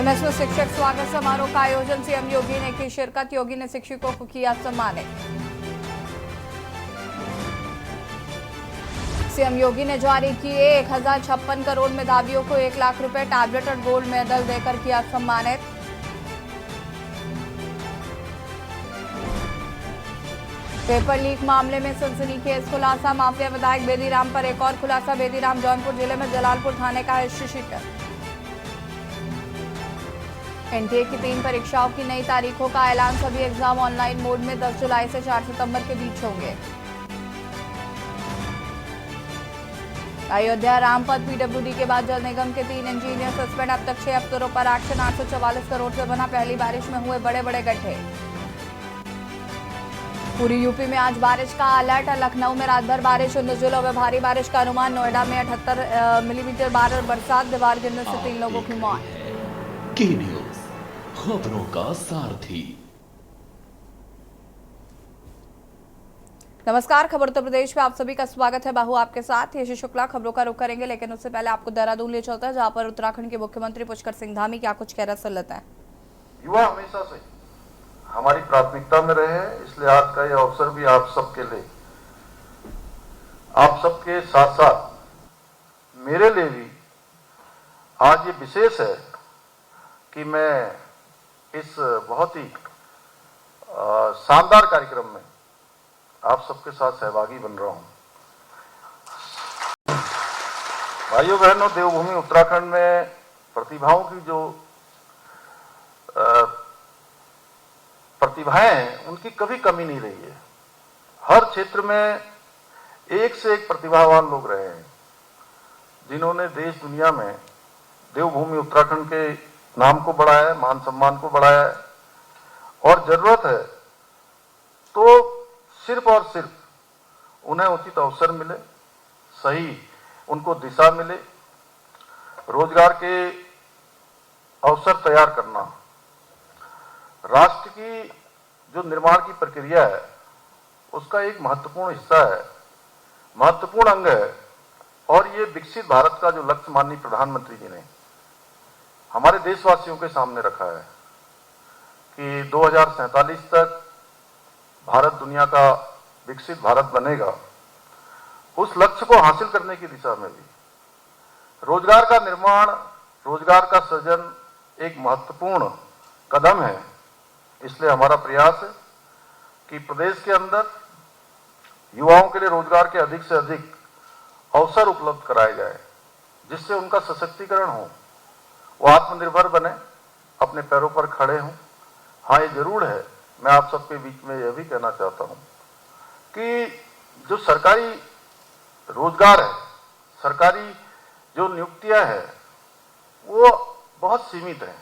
MS में शिक्षक स्वागत समारोह का आयोजन, सीएम योगी ने की शिरकत। योगी ने शिक्षकों को किया सम्मानित। सीएम योगी ने जारी किए 1056 करोड़ मेधावियों को 1 लाख रुपए, टैबलेट और गोल्ड मेडल देकर किया सम्मानित। पेपर लीक मामले में सनसनीखेज खुलासा, माफिया विधायक बेदीराम पर एक और खुलासा। बेदीराम जौनपुर जिले में जलालपुर थाने का है शीटर। एनटीए की 3 परीक्षाओं की नई तारीखों का ऐलान, सभी एग्जाम ऑनलाइन मोड में 10 जुलाई से 4 सितंबर के बीच होंगे। अयोध्या रामपथ पीडब्ल्यूडी के बाद जल निगम के 3 इंजीनियर सस्पेंड, अब तक 6 अफसरों पर एक्शन। 844 करोड़ से बना, पहली बारिश में हुए बड़े बड़े गड्ढे। पूरी यूपी में आज बारिश का अलर्ट, लखनऊ में रात भर बारिश, 19 जिलों में भारी बारिश का अनुमान। नोएडा में 78 मिलीमीटर बरसात, दीवार गिरने से 3 लोगों की मौत। की न्यूज़, खबरों का सारथी। नमस्कार, खबर उत्तर प्रदेश में आप सभी का स्वागत है। बाहू आपके साथ यश शुक्ला। खबरों का रुख करेंगे, लेकिन उससे पहले आपको देहरादून ले चलता है, जहां पर उत्तराखंड के मुख्यमंत्री पुष्कर सिंह धामी क्या कुछ कह रहे सुन लेते हैं। युवा हमेशा से हमारी प्राथमिकता में रहे, इसलिए आज का यह अवसर भी आप सबके लिए, आप सबके साथ साथ मेरे लिए भी आज ये विशेष है कि मैं इस बहुत ही शानदार कार्यक्रम में आप सबके साथ सहभागी बन रहा हूं। भाइयों बहनों, देवभूमि उत्तराखंड में प्रतिभाओं की जो प्रतिभाएं हैं, उनकी कभी कमी नहीं रही है। हर क्षेत्र में एक से एक प्रतिभावान लोग रहे हैं, जिन्होंने देश दुनिया में देवभूमि उत्तराखंड के नाम को बढ़ाया है, मान सम्मान को बढ़ाया है। और जरूरत है तो सिर्फ और सिर्फ उन्हें उचित अवसर मिले, सही उनको दिशा मिले, रोजगार के अवसर तैयार करना राष्ट्र की जो निर्माण की प्रक्रिया है, उसका एक महत्वपूर्ण हिस्सा है, महत्वपूर्ण अंग है। और ये विकसित भारत का जो लक्ष्य माननीय प्रधानमंत्री जी ने हमारे देशवासियों के सामने रखा है कि 2047 तक भारत दुनिया का विकसित भारत बनेगा, उस लक्ष्य को हासिल करने की दिशा में भी रोजगार का निर्माण, रोजगार का सृजन एक महत्वपूर्ण कदम है। इसलिए हमारा प्रयास है कि प्रदेश के अंदर युवाओं के लिए रोजगार के अधिक से अधिक अवसर उपलब्ध कराए जाए, जिससे उनका सशक्तिकरण हो, वो आत्मनिर्भर बने, अपने पैरों पर खड़े हों। हाँ, ये जरूर है, मैं आप सबके बीच में यह भी कहना चाहता हूं कि जो सरकारी रोजगार है, सरकारी जो नियुक्तियां हैं, वो बहुत सीमित हैं।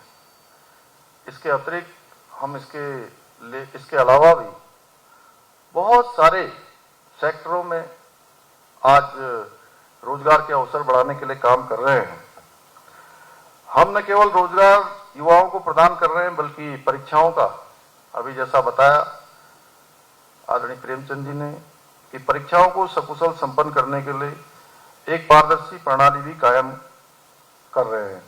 इसके अतिरिक्त हम इसके अलावा भी बहुत सारे सेक्टरों में आज रोजगार के अवसर बढ़ाने के लिए काम कर रहे हैं। हम न केवल रोजगार युवाओं को प्रदान कर रहे हैं, बल्कि परीक्षाओं का, अभी जैसा बताया आदरणीय प्रेमचंद जी ने, कि परीक्षाओं को सकुशल संपन्न करने के लिए एक पारदर्शी प्रणाली भी कायम कर रहे हैं।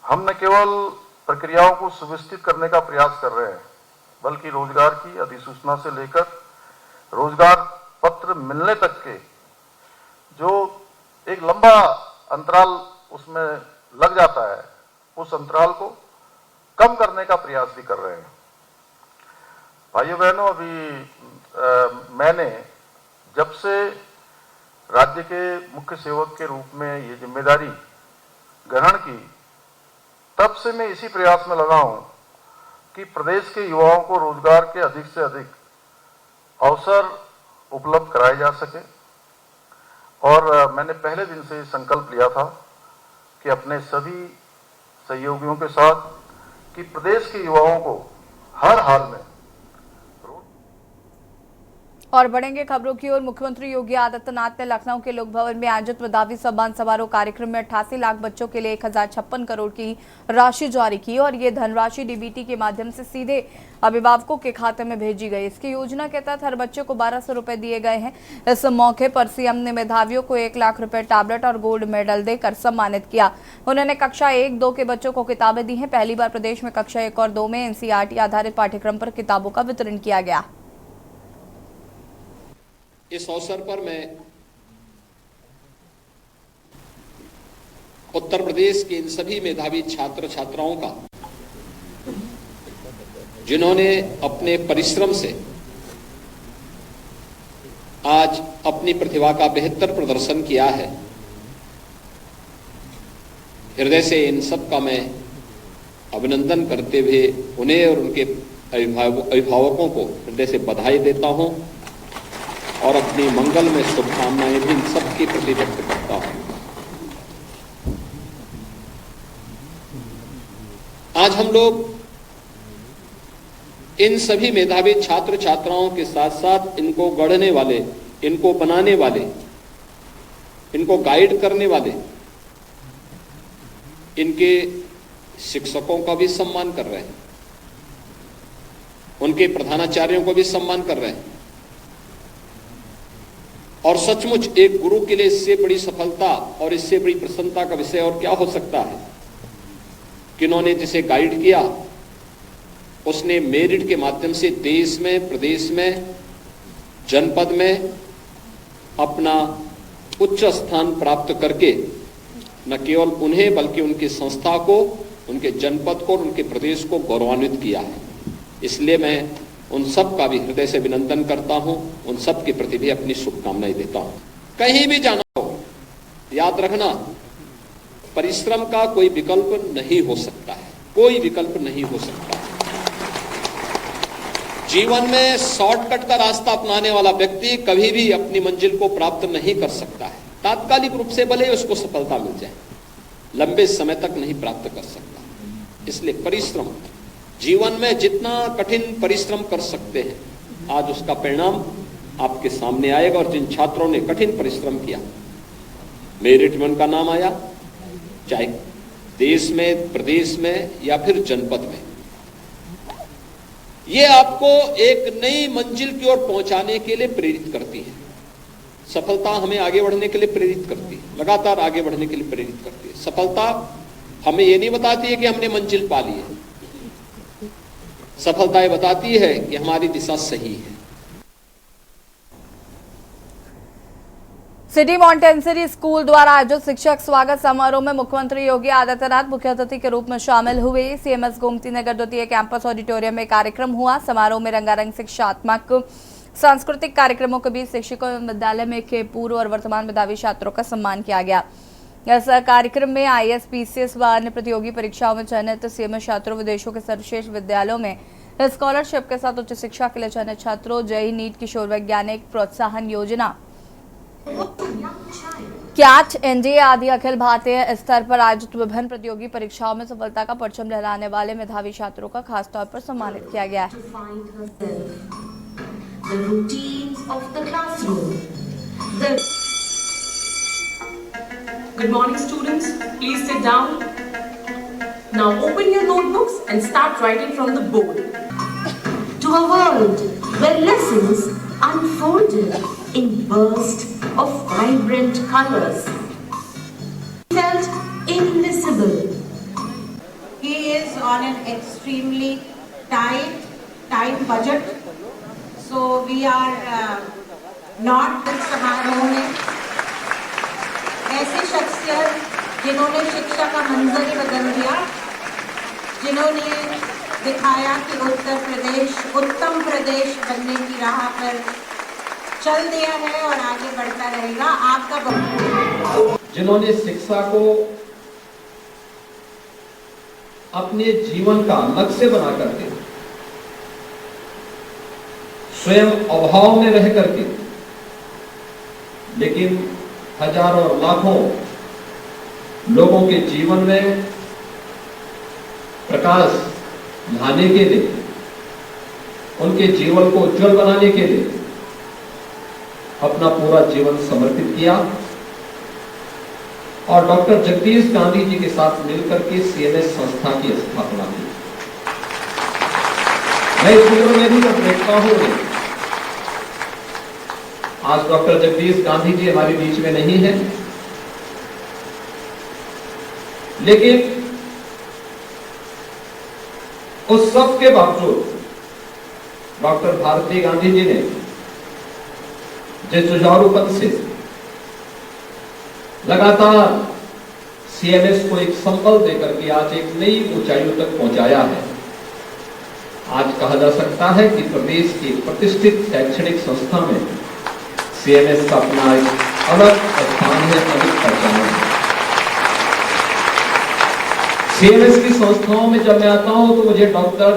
हम न केवल प्रक्रियाओं को सुव्यवस्थित करने का प्रयास कर रहे हैं, बल्कि रोजगार की अधिसूचना से लेकर रोजगार पत्र मिलने तक के जो एक लंबा अंतराल उसमें लग जाता है, उस अंतराल को कम करने का प्रयास भी कर रहे हैं। भाइयों बहनों, अभी मैंने जब से राज्य के मुख्य सेवक के रूप में ये जिम्मेदारी ग्रहण की, तब से मैं इसी प्रयास में लगा हूं कि प्रदेश के युवाओं को रोजगार के अधिक से अधिक अवसर उपलब्ध कराए जा सके। और मैंने पहले दिन से संकल्प लिया था कि अपने सभी सहयोगियों के साथ कि प्रदेश के युवाओं को हर हाल में। और बढ़ेंगे खबरों की ओर। मुख्यमंत्री योगी आदित्यनाथ ने लखनऊ के लोक भवन में आयोजित मेधावी सम्मान समारोह कार्यक्रम में 88 लाख बच्चों के लिए 1056 करोड़ की राशि जारी की और ये धनराशि डीबीटी के माध्यम से सीधे अभिभावकों के खाते में भेजी गई। इसकी योजना के तहत हर बच्चे को 1200 रुपए दिए गए हैं। इस मौके पर सीएम ने मेधावियों को 1 लाख रुपए टैबलेट और गोल्ड मेडल देकर सम्मानित किया। उन्होंने कक्षा 1-2 के बच्चों को किताबें दी हैं। पहली बार प्रदेश में कक्षा 1 और 2 में एनसीईआरटी आधारित पाठ्यक्रम पर किताबों का वितरण किया गया। इस अवसर पर मैं उत्तर प्रदेश के इन सभी मेधावी छात्र छात्राओं का, जिन्होंने अपने परिश्रम से आज अपनी प्रतिभा का बेहतर प्रदर्शन किया है, हृदय से इन सब का मैं अभिनंदन करते हुए उन्हें और उनके अभिभावकों को हृदय से बधाई देता हूं और अपनी मंगल में शुभकामनाएं भी इन सबके प्रति व्यक्त करता हूं। आज हम लोग इन सभी मेधावी छात्र छात्राओं के साथ साथ इनको गढ़ने वाले, इनको बनाने वाले, इनको गाइड करने वाले इनके शिक्षकों का भी सम्मान कर रहे हैं, उनके प्रधानाचार्यों को भी सम्मान कर रहे हैं। और सचमुच एक गुरु के लिए इससे बड़ी सफलता और इससे बड़ी प्रसन्नता का विषय और क्या हो सकता है कि उन्होंने जिसे गाइड किया उसने मेरिट के माध्यम से देश में, प्रदेश में, जनपद में अपना उच्च स्थान प्राप्त करके न केवल उन्हें बल्कि उनकी संस्था को, उनके जनपद को और उनके प्रदेश को गौरवान्वित किया है। इसलिए मैं उन सब का भी हृदय से अभिनंदन करता हूं, उन सब के प्रति भी अपनी शुभकामनाएं देता हूं। कहीं भी जाना हो, याद रखना, परिश्रम का कोई विकल्प नहीं हो सकता है, कोई विकल्प नहीं हो सकता है। जीवन में शॉर्टकट का रास्ता अपनाने वाला व्यक्ति कभी भी अपनी मंजिल को प्राप्त नहीं कर सकता है। तात्कालिक रूप से भले उसको सफलता मिल जाए, लंबे समय तक नहीं प्राप्त कर सकता। इसलिए परिश्रम, जीवन में जितना कठिन परिश्रम कर सकते हैं, आज उसका परिणाम आपके सामने आएगा। और जिन छात्रों ने कठिन परिश्रम किया, मेरिट में उनका नाम आया, चाहे देश में, प्रदेश में या फिर जनपद में, ये आपको एक नई मंजिल की ओर पहुंचाने के लिए प्रेरित करती है। सफलता हमें आगे बढ़ने के लिए प्रेरित करती है, लगातार आगे बढ़ने के लिए प्रेरित करती है। सफलता हमें ये नहीं बताती है कि हमने मंजिल पा ली है, सफलता ये बताती है कि हमारी दिशा सही है। सिटी मॉन्टेसरी स्कूल द्वारा आयोजित शिक्षक स्वागत समारोह में मुख्यमंत्री योगी आदित्यनाथ मुख्य अतिथि के रूप में शामिल हुए। सीएमएस गोमती नगर द्वितीय कैंपस ऑडिटोरियम में कार्यक्रम हुआ। समारोह में रंगारंग शिक्षात्मक सांस्कृतिक कार्यक्रमों के बीच शिक्षकों एवं विद्यालय में के पूर्व और वर्तमान मेधावी छात्रों का सम्मान किया गया। इस कार्यक्रम में आईएएस, पीसीएस व अन्य प्रतियोगी परीक्षाओं में चयनित सीएमएस छात्रों, विदेशों के सर्वश्रेष्ठ विद्यालयों में स्कॉलरशिप के साथ उच्च शिक्षा के लिए चयनित छात्रों, जेईई नीट किशोर वैज्ञानिक प्रोत्साहन योजना, कैच, एनडीए आदि अखिल भारतीय स्तर पर आयोजित विभिन्न प्रतियोगी परीक्षाओं में सफलता का परचम लहराने वाले मेधावी छात्रों का खास तौर पर सम्मानित किया गया है। Good morning, students. Please sit down. Now open your notebooks and start writing from the board. To a world where lessons unfolded in bursts of vibrant colors, felt invisible. He is on an extremely tight time budget, so we are not this समारोह में ऐसी शख्सियत जिन्होंने शिक्षा का मंजर ही बदल दिया, जिन्होंने दिखाया कि उत्तर प्रदेश उत्तम प्रदेश बनने की राह पर चल दिया है और आगे बढ़ता रहेगा। आपका बहुत, जिन्होंने शिक्षा को अपने जीवन का लक्ष्य बना करके स्वयं अभाव में रह करके, लेकिन हजारों और लाखों लोगों के जीवन में प्रकाश लाने के लिए, उनके जीवन को उज्जवल बनाने के लिए अपना पूरा जीवन समर्पित किया और डॉक्टर जगदीश गांधी जी के साथ मिलकर के सीएमएस संस्था की स्थापना की। मैं इस फिल्म में भी जब देखता हूं, आज डॉक्टर जगदीश गांधी जी हमारे बीच में नहीं है, लेकिन उस सब के बावजूद डॉक्टर भारती गांधी जी ने जिस जुझारूपन से लगातार सीएमएस को एक संबल देकर के आज एक नई ऊंचाइयों तक पहुंचाया है, आज कहा जा सकता है कि प्रदेश की प्रतिष्ठित शैक्षणिक संस्था में सीएमएस का अपना एक अलग स्थान है, अलग पहचान है। सीएमएस की संस्थाओं में जब मैं आता हूं तो मुझे डॉक्टर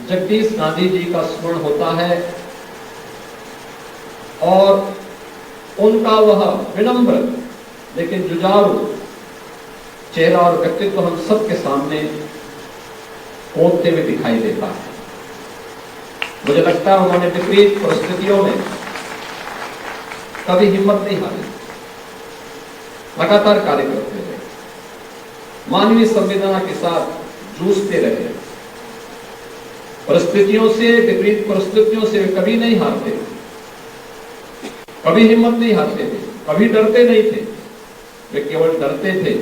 जगदीश गांधी जी का स्मरण होता है और उनका वह विनम्र लेकिन जुझारू चेहरा और व्यक्तित्व हम सबके सामने ओढ़ते हुए दिखाई देता है। मुझे लगता है उन्होंने विपरीत परिस्थितियों में कभी हिम्मत नहीं हारी, लगातार कार्य करते रहे, मानवीय संवेदना के साथ जूझते रहे, परिस्थितियों से, विपरीत परिस्थितियों से वे कभी नहीं हारते, कभी हिम्मत नहीं हारते थे, कभी डरते नहीं थे। वे केवल डरते थे,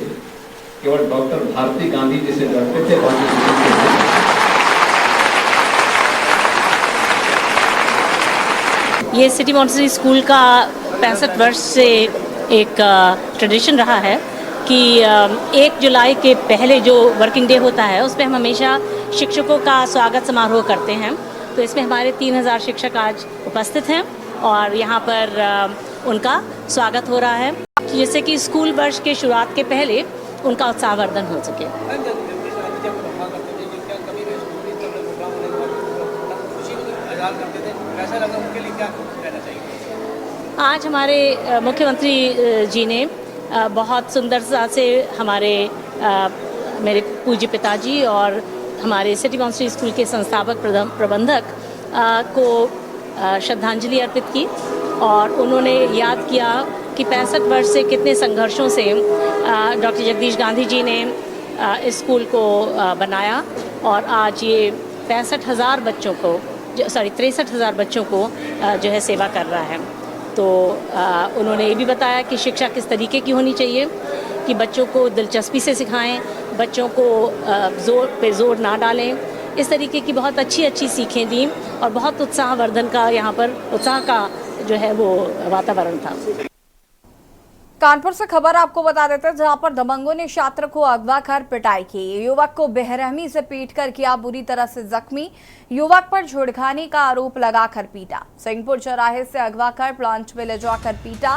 केवल डॉक्टर भारती गांधी जी से डरते थे, बाकी किसी से नहीं। ये सिटी मॉन्टेसरी स्कूल का 65 वर्ष से एक ट्रेडिशन रहा है कि 1 जुलाई के पहले जो वर्किंग डे होता है उस पर हम हमेशा शिक्षकों का स्वागत समारोह करते हैं। तो इसमें हमारे 3000 शिक्षक आज उपस्थित हैं और यहाँ पर उनका स्वागत हो रहा है, जिससे कि स्कूल वर्ष के शुरुआत के पहले उनका उत्साहवर्धन हो सके। आज हमारे मुख्यमंत्री जी ने बहुत सुंदरता से हमारे मेरे पूज्य पिताजी और हमारे सिटी मॉन्टेसरी स्कूल के संस्थापक प्रबंधक को श्रद्धांजलि अर्पित की और उन्होंने याद किया कि 65 वर्ष से कितने संघर्षों से डॉक्टर जगदीश गांधी जी ने इस स्कूल को बनाया और आज ये 63,000 बच्चों को 63,000 बच्चों को जो है सेवा कर रहा है। तो उन्होंने ये भी बताया कि शिक्षा किस तरीके की होनी चाहिए कि बच्चों को दिलचस्पी से सिखाएं, बच्चों को जोर ना डालें। इस तरीके की बहुत अच्छी सीखें दी और बहुत उत्साहवर्धन का यहाँ पर उत्साह का जो है वो वातावरण था। कानपुर से खबर आपको बता देते हैं, जहां पर दबंगों ने छात्र को अगवा कर पिटाई की। युवक को बेरहमी से पीटकर किया बुरी तरह से जख्मी। युवक पर छेड़खानी का आरोप लगाकर पीटा। सिंहपुर चौराहे से अगवा कर प्लांट में ले जाकर पीटा।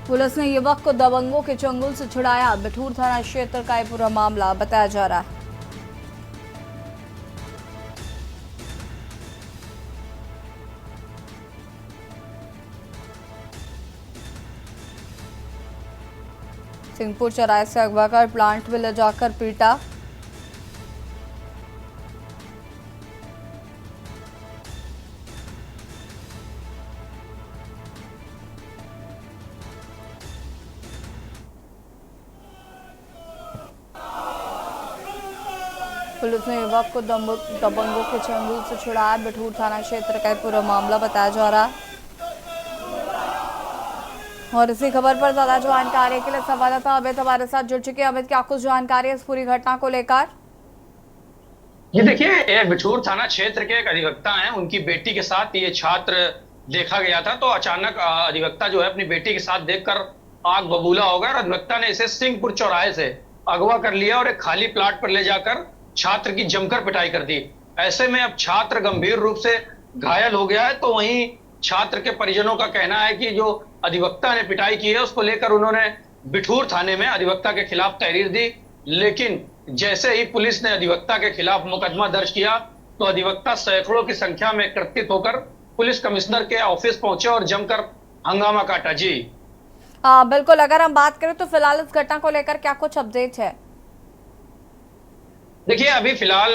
पुलिस ने युवक को दबंगों के चंगुल से छुड़ाया। बिठूर थाना क्षेत्र का यह पूरा मामला बताया जा रहा है। सिंहपुर चौराहे से अगवा कर प्लांट में ले जाकर पीटा। पुलिस ने युवक को दबंगों के चंगुल से छुड़ाया। बिठूर थाना क्षेत्र का पूरा मामला बताया जा रहा है। और इसी खबर पर ज्यादा जानकारी के लिए संवाददाता अमित हमारे साथ जुड़ चुके हैं। अमित, क्या कुछ जानकारी है इस पूरी घटना को लेकर? ये देखिए, ये बिठूर थाना क्षेत्र के एक अधिवक्ता हैं, उनकी बेटी के साथ ये छात्र देखा गया था। तो अचानक अधिवक्ता जो है अपनी बेटी के साथ देखकर आग बबूला हो गया और अधिवक्ता ने इसे सिंहपुर चौराहे से अगवा कर लिया और एक खाली प्लाट पर ले जाकर छात्र की जमकर पिटाई कर दी। ऐसे में अब छात्र गंभीर रूप से घायल हो गया है। तो वहीं छात्र के परिजनों का कहना है कि जो अधिवक्ता ने पिटाई की है उसको लेकर उन्होंने बिठूर थाने में अधिवक्ता के खिलाफ तहरीर दी। लेकिन जैसे ही पुलिस ने अधिवक्ता के खिलाफ मुकदमा दर्ज किया तो अधिवक्ता सैकड़ों की संख्या में एकत्रित होकर पुलिस कमिश्नर के ऑफिस पहुंचे और जमकर हंगामा काटा। जी बिल्कुल, अगर हम बात करें तो फिलहाल इस घटना को लेकर क्या कुछ अपडेट है? देखिए, अभी फिलहाल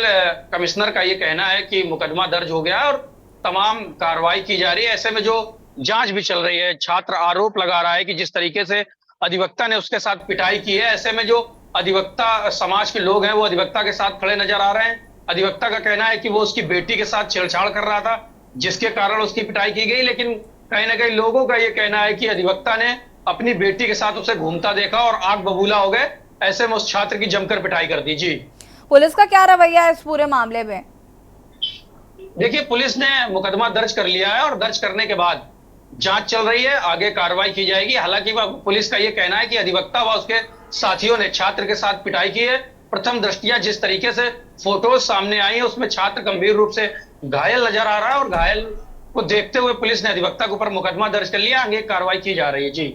कमिश्नर का ये कहना है कि मुकदमा दर्ज हो गया और तमाम कार्रवाई की जा रही है। ऐसे में जो जांच भी चल रही है। छात्र आरोप लगा रहा है कि जिस तरीके से अधिवक्ता ने उसके साथ पिटाई की है, ऐसे में जो अधिवक्ता समाज के लोग हैं वो अधिवक्ता के साथ खड़े नजर आ रहे हैं। अधिवक्ता का कहना है कि वो उसकी बेटी के साथ छेड़छाड़ कर रहा था, जिसके कारण उसकी पिटाई की गई। लेकिन कहीं ना कहीं लोगों का ये कहना है कि अधिवक्ता ने अपनी बेटी के साथ उसे घूमता देखा और आग बबूला हो गए, ऐसे में उस छात्र की जमकर पिटाई कर दी। जी, पुलिस का क्या रवैया है इस पूरे मामले में? देखिए, पुलिस ने मुकदमा दर्ज कर लिया है और दर्ज करने के बाद जांच चल रही है, आगे कार्रवाई की जाएगी। हालांकि पुलिस का यह कहना है कि अधिवक्ता व उसके साथियों ने छात्र के साथ पिटाई की है। प्रथम दृष्टया जिस तरीके से फोटोज सामने आई है उसमें छात्र गंभीर रूप से घायल नजर आ रहा है और घायल को देखते हुए पुलिस ने अधिवक्ता के ऊपर मुकदमा दर्ज कर लिया, आगे कार्रवाई की जा रही है। जी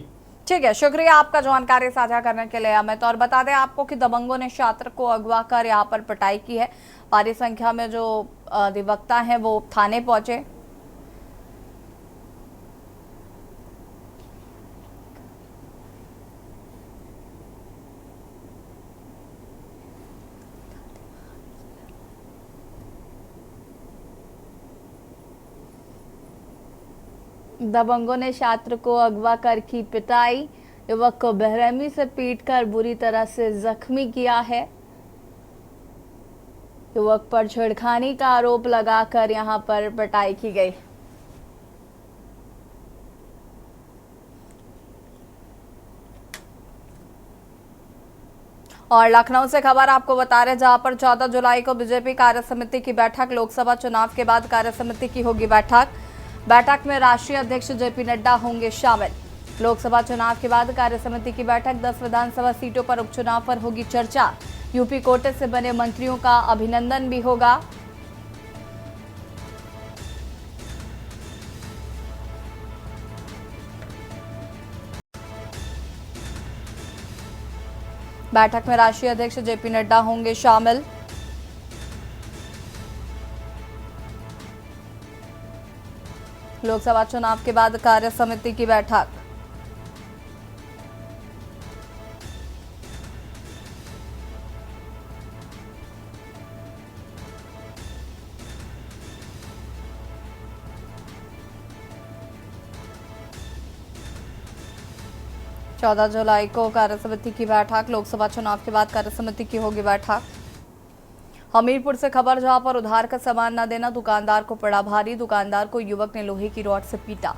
ठीक है, शुक्रिया आपका जानकारी साझा करने के लिए अमित। और बता दें आपको कि दबंगों ने छात्र को अगवा कर यहाँ पर पिटाई की है। भारी संख्या में जो अधिवक्ता हैं वो थाने पहुंचे। दबंगों ने छात्र को अगवा कर की पिटाई, युवक को बेरहमी से पीटकर बुरी तरह से जख्मी किया है। युवक पर छेड़खानी का आरोप लगाकर यहां पर पिटाई की गई। और लखनऊ से खबर आपको बता रहे, जहां पर 14 जुलाई को बीजेपी कार्य समिति की बैठक, लोकसभा चुनाव के बाद कार्य समिति की होगी बैठक में राष्ट्रीय अध्यक्ष जेपी नड्डा होंगे शामिल। लोकसभा चुनाव के बाद कार्य समिति की बैठक, 10 विधानसभा सीटों पर उपचुनाव पर होगी चर्चा। यूपी कोटे से बने मंत्रियों का अभिनंदन भी होगा। बैठक में राष्ट्रीय अध्यक्ष जेपी नड्डा होंगे शामिल। लोकसभा चुनाव के बाद कार्य समिति की बैठक। चौदह जुलाई को कार्य समिति की बैठक, लोकसभा चुनाव के बाद कार्य समिति की होगी बैठक। हमीरपुर से खबर, जहां पर उधार का सामान न देना दुकानदार को पड़ा भारी। दुकानदार को युवक ने लोहे की रॉड से पीटा।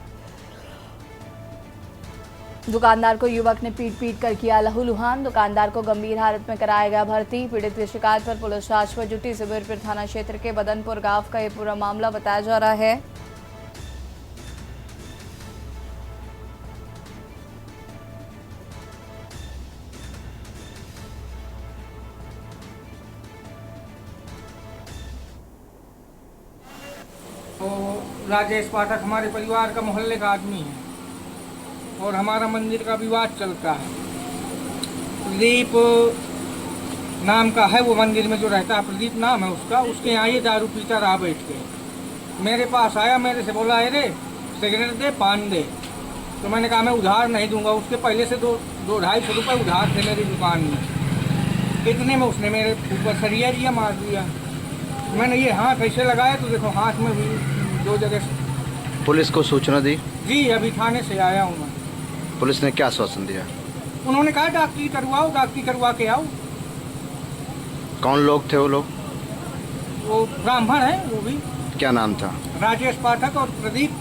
दुकानदार को युवक ने पीट कर किया लहूलुहान। दुकानदार को गंभीर हालत में कराया गया भर्ती। पीड़ित की शिकायत पर पुलिस जांच पर जुटी। सिबिरपुर थाना क्षेत्र के बदनपुर गांव का यह पूरा मामला बताया जा रहा है। तो राजेश पाठक हमारे परिवार का, मोहल्ले का आदमी है और हमारा मंदिर का विवाद चलता है। प्रदीप नाम का है वो मंदिर में जो रहता है, प्रदीप नाम है उसका। उसके यहाँ ये दारू पीता रहा बैठ के। मेरे पास आया, मेरे से बोला, अरे सिगरेट दे, पान दे। तो मैंने कहा मैं उधार नहीं दूंगा। उसके पहले से 200-250 रुपये उधार थे मेरी दुकान में। इतने में उसने मेरे ऊपर सरिया दिया, मार दिया। मैंने ये हाथ ऐसे लगाया तो देखो हाथ में भी 2 जगह। पुलिस को सूचना दी? जी, अभी थाने से आया हूँ मैं। पुलिस ने क्या आश्वासन दिया? उन्होंने कहा डॉक्टरी करवाओ, डॉक्टरी करवा के आओ। कौन लोग थे वो लोग? वो ब्राह्मण है वो भी। क्या नाम था? राजेश पाठक और प्रदीप।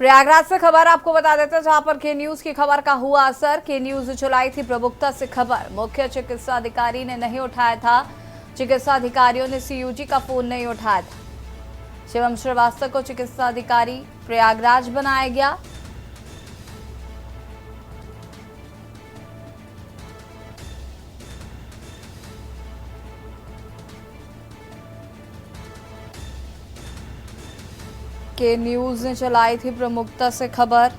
प्रयागराज से खबर आपको बता देते हैं, जहां पर के न्यूज की खबर का हुआ असर। के न्यूज चलाई थी प्रमुखता से खबर। मुख्य चिकित्सा अधिकारी ने नहीं उठाया था। चिकित्सा अधिकारियों ने सीयूजी का फोन नहीं उठाया था। शिवम श्रीवास्तव को चिकित्सा अधिकारी प्रयागराज बनाया गया। के न्यूज ने चलाई थी प्रमुखता से खबर।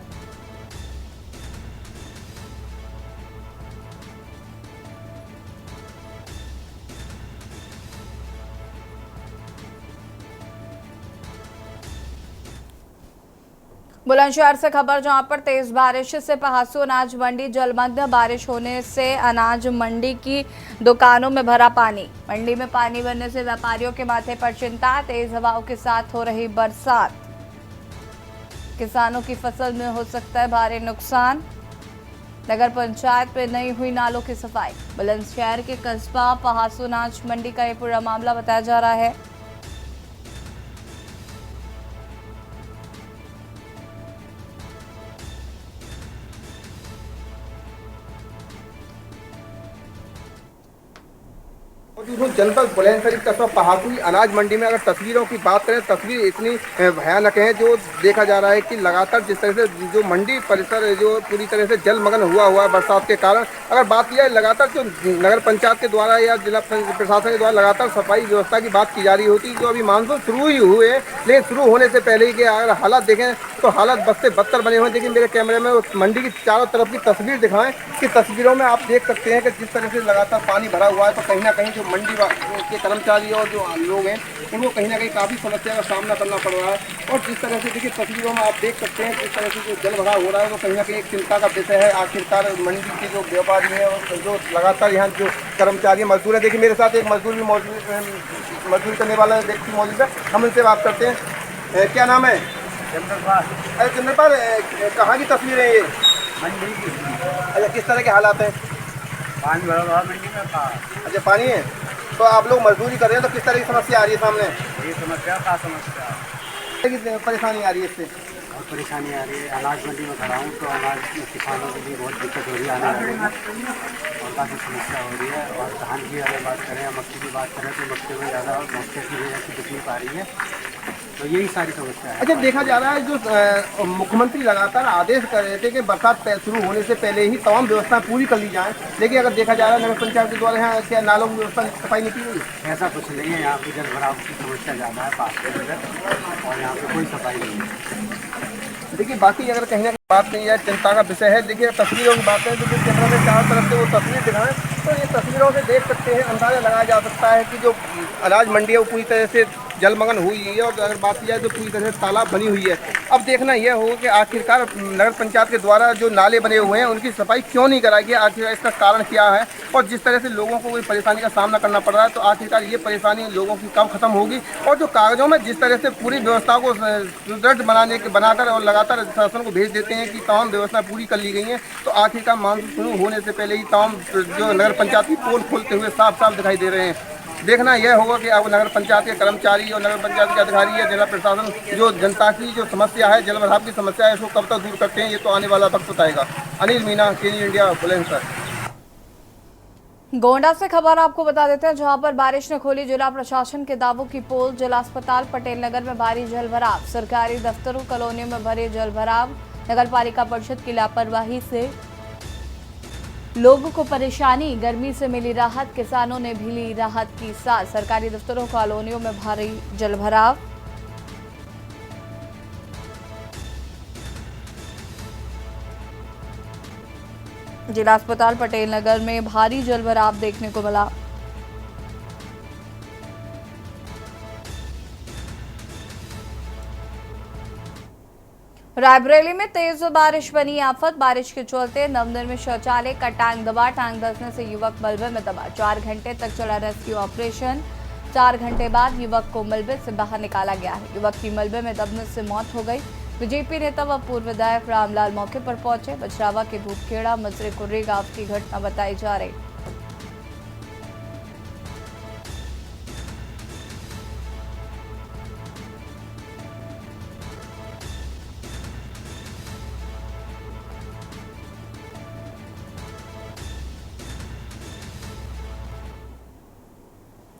बुलंदशहर से खबर, जहां पर तेज बारिश से पहासू अनाज मंडी जलमग्न। बारिश होने से अनाज मंडी की दुकानों में भरा पानी। मंडी में पानी भरने से व्यापारियों के माथे पर चिंता। तेज हवाओं के साथ हो रही बरसात। किसानों की फसल में हो सकता है भारी नुकसान। नगर पंचायत में नहीं हुई नालों की सफाई। बुलंदशहर के कस्बा पहासू अनाज मंडी का ये पूरा मामला बताया जा रहा है। जनपद बुलंदशहर कस्बा पहासू अनाज मंडी में अगर तस्वीरों की बात करें, तस्वीर इतनी भयानक है जो देखा जा रहा है कि लगातार जिस तरह से जो मंडी परिसर जो पूरी तरह से जलमग्न हुआ है बरसात के कारण। अगर बात की जाए लगातार जो नगर पंचायत के द्वारा या जिला प्रशासन के द्वारा लगातार सफाई व्यवस्था की बात की जा रही होती, जो अभी मानसून शुरू ही हुए हैं, लेकिन शुरू होने से पहले ही कि अगर हालात देखें तो हालात बद से बदतर बने हुए हैं। लेकिन मेरे कैमरे में उस मंडी की चारों तरफ की तस्वीर दिखाएं कि तस्वीरों में आप देख सकते हैं कि जिस तरह से लगातार पानी भरा हुआ है, तो कहीं ना कहीं जो मंडी के कर्मचारी और जो लोग हैं उनको कहीं ना कहीं काफ़ी समस्या का सामना करना पड़ रहा है। और जिस तरह से देखिए तस्वीरों में आप देख सकते हैं जिस तरह से जो जल भराव हो रहा है वो कहीं ना कहीं एक चिंता का विषय है। आखिरकार मंडी के जो व्यापारी हैं और जो लगातार यहाँ जो कर्मचारी मजदूर हैं, देखिए मेरे साथ एक मजदूर भी मजदूरी करने वाला व्यक्ति मौजूद है, हम उनसे बात करते हैं। क्या नाम है? चंद्रपाल। अरे चंद्रपाल, कहाँ की तस्वीर है ये? मंडी की। अच्छा, किस तरह के हालात हैं? पानी भरा हुआ मंडी में। अच्छा, पानी है। तो आप लोग मजदूरी कर रहे हैं तो किस तरह की समस्या आ रही है सामने? ये समस्या का समस्या कितनी परेशानी आ रही है इससे? बहुत परेशानी आ रही है। अनाज मंडी में खड़ा हूँ तो अनाज किसानों के लिए बहुत दिक्कत हो रही है आने जाने में, और काफ़ी समस्या हो रही है। और धान की अगर बात करें या मक्की की बात करें तो मक्के में ज़्यादा मक्के की वजह से दिख नहीं पा रही है, तो यही सारी समस्या है। अच्छा, देखा जा रहा है जो मुख्यमंत्री लगातार आदेश कर रहे थे कि बरसात शुरू होने से पहले ही तमाम व्यवस्था पूरी कर ली जाए, लेकिन अगर देखा जा रहा है नगर पंचायत के द्वारा यहाँ क्या नालों की व्यवस्था सफाई नहीं की गई? ऐसा कुछ नहीं है। यहाँ पे जल भराव की समस्या ज़्यादा है पास के अंदर, और यहाँ पे कोई सफाई नहीं है। देखिए बाकी अगर कहीं ना कहीं बात नहीं है, चिंता का विषय है। देखिए तस्वीरों की बात करें तो कैमरा में चारों तरफ से वो तस्वीर दिखाएं तो ये तस्वीरों से देख सकते हैं, अंदाजा लगाया जा सकता है कि जो अनाज मंडी है वो पूरी तरह से जलमग्न हुई है। और अगर बात की जाए तो पूरी तरह से तालाब बनी हुई है। अब देखना यह होगा कि आखिरकार नगर पंचायत के द्वारा जो नाले बने हुए हैं उनकी सफाई क्यों नहीं कराई गई, आखिरकार इसका कारण क्या है। और जिस तरह से लोगों को कोई परेशानी का सामना करना पड़ रहा है, तो आखिरकार ये परेशानी लोगों की कब खत्म होगी। और जो कागजों में जिस तरह से पूरी व्यवस्था को सुदृढ़ बनाकर और लगातार शासन को भेज देते हैं कि तमाम व्यवस्था पूरी कर ली गई हैं, तो आखिरकार मानसून शुरू होने से पहले ही तमाम जो नगर पंचायत की पोल खोलते हुए साफ साफ दिखाई दे रहे हैं। देखना यह होगा कि अब नगर पंचायत के कर्मचारी और नगर पंचायत के अधिकारी या जिला प्रशासन जो जनता की जो समस्या है, जल भराव की समस्या है, इसको कब तक दूर करते हैं, ये तो आने वाला वक्त बताएगा। अनिल मीना, केनी इंडिया, बुलंदशहर। गोंडा से खबर आपको बता देते हैं, जहां पर बारिश ने खोली जिला प्रशासन के दावों की पोल। जिला अस्पताल पटेल नगर में भारी जल भराव, सरकारी दफ्तरों कॉलोनियों में भरे जल भराव। नगर पालिका परिषद की लापरवाही से लोगों को परेशानी, गर्मी से मिली राहत, किसानों ने भी ली राहत की सांस। सरकारी दफ्तरों कॉलोनियों में भारी जल भराव। जिला अस्पताल पटेल नगर में भारी जल भराव देखने को मिला। रायबरेली में तेज बारिश बनी आफत। बारिश के चलते नवनिर्मित शौचालय का टांग दबा, टांग धंसने से युवक मलबे में दबा। 4 घंटे तक चला रेस्क्यू ऑपरेशन। 4 घंटे बाद युवक को मलबे से बाहर निकाला गया है। युवक की मलबे में दबने से मौत हो गई। बीजेपी नेता व पूर्व विधायक रामलाल मौके पर पहुंचे। बछरावा के भूपखेड़ा मजरे कुर्री गांव की घटना बताई जा रही।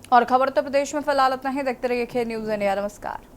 और खबर उत्तर प्रदेश में फिलहाल इतना ही। देखते रहिए खेल न्यूज इंडिया। नमस्कार।